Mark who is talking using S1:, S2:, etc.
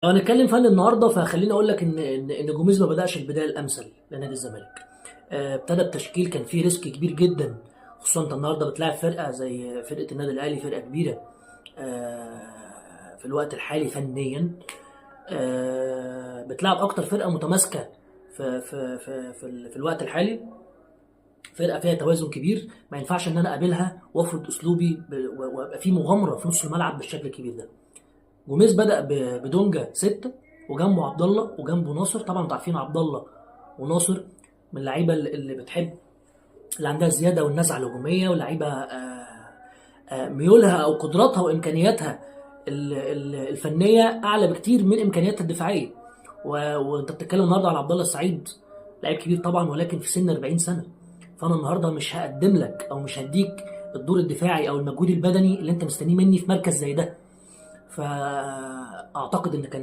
S1: لو هنتكلم فن النهارده فخليني اقول لك ان جوميز ما بداش البدايه الامثل لنادي الزمالك. ابتدى بتشكيل كان فيه ريسك كبير جدا، خصوصا انت النهارده بتلاعب فرقه زي فرقه النادي الاهلي، فرقه كبيره في الوقت الحالي فنيا. بتلعب اكتر فرقه متماسكه في الوقت الحالي، فرقه فيها توازن كبير. ما ينفعش ان انا اقابلها وافرض اسلوبي وابقى في مغامره في نص الملعب بالشكل الكبير ده. جوميز بدأ بدونجا 6، وجنبه عبد الله وجنبه ناصر. طبعا انتوا عارفين عبد الله وناصر من اللعيبه اللي بتحب، اللي عندها الزياده والنزعه الهجوميه، واللعيبه ميولها او قدراتها وامكانياتها الفنيه اعلى بكتير من امكانياتها الدفاعيه. وانت بتتكلم النهارده على عبد الله السعيد، لعيب كبير طبعا ولكن في سن 40 سنه. فانا النهارده مش هقدم لك او مش هديك الدور الدفاعي او المجهود البدني اللي انت مستنيه مني في مركز زي ده. فاعتقد ان كان ده